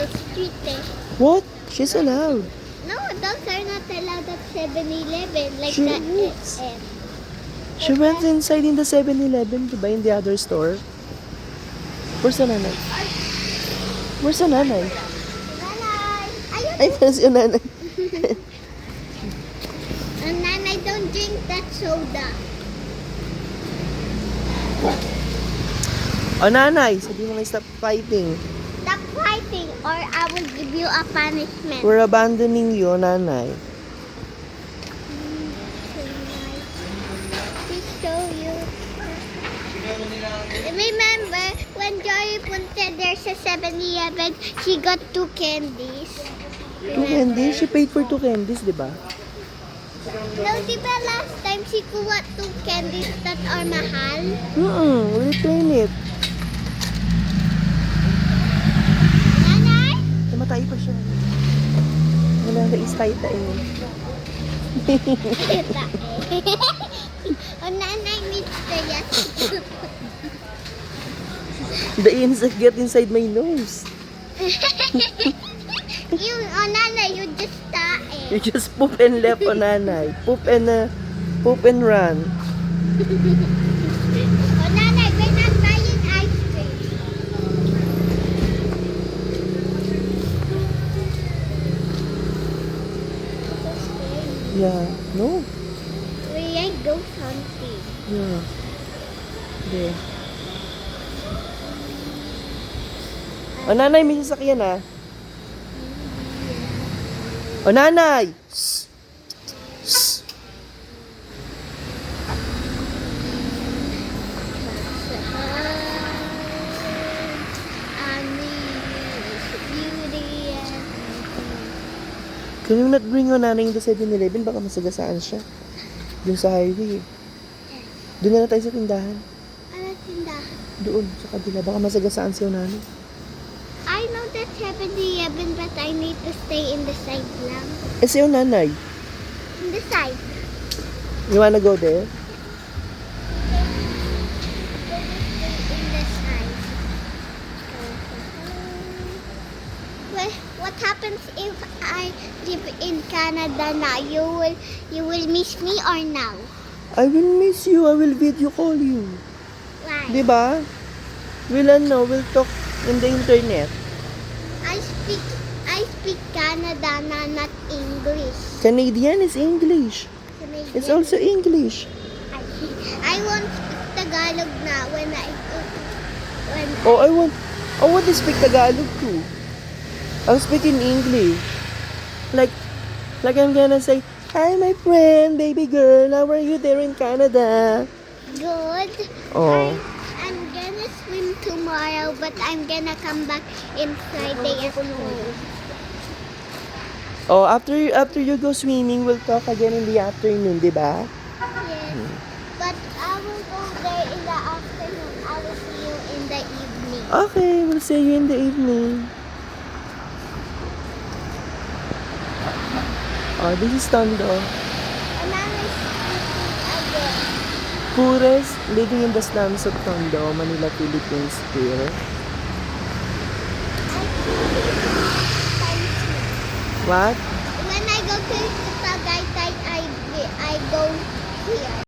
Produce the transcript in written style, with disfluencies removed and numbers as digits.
the street eh. What? She's allowed. No, dogs are not allowed at 7-Eleven like She the is. SM. She went inside in the 7-Eleven, diba? In the other store. Where's the nanay? Where's the nanay? Nanay! Ayun! Ay, there's yung nanay. Nanay, don't drink that soda. Oh, nanay, sabi mo nga stop fighting. Stop fighting or I will give you a punishment. We're abandoning you, nanay. To show you. Remember, when Joy said there's a 7-Eleven, she got 2 candies. Two candies? She paid for 2 candies, diba? No, diba last time she kuha 2 candies that are mahal? We'll clean it. Nanay? Namatay pa siya. Wala na istay-tay mo. Oh, nanay needs to yes. The insect get inside my nose. You, oh, nanay, you just You tae. just poop and left on nanay. Poop and run. Oh, nanay, we're not buying ice cream. So scary. Yeah. No? We ain't go hunting. Yeah. There. O nanay, may sasakyan ah. O nanay! Shh! Shh! Can you not bring your nanay in the 7-Eleven? Baka masagasaan siya. Doon sa highway. Doon na tayo sa tindahan. Ano tindahan? Doon, sa kabila. Baka masagasaan siya nanay. I know that 7-Eleven, but I need to stay in the side lang. Eh, siya nanay. In the side. You wanna go there? In the side. Well, what happens if I live in Canada now? You will miss me or now? I will miss you. I will video call you. Why? Diba? We'll talk in the internet. I speak Canada na, not English. Canadian is English. Canadian. It's also English. I won't speak Tagalog na when Oh, I want to speak Tagalog too. I'll speak in English. Like I'm gonna say, hi my friend, baby girl, how are you there in Canada? good. Oh. I'm gonna swim tomorrow, but I'm gonna come back in Friday afternoon. Oh, after you go swimming, we'll talk again in the afternoon, diba? Yes. But I will go there in the afternoon. I will see you in the evening. Okay, we'll see you in the evening. Oh, this is Tondo. And I will sleeping again. Pures living in the slums of Tondo, Manila, Philippines here. I think it's What?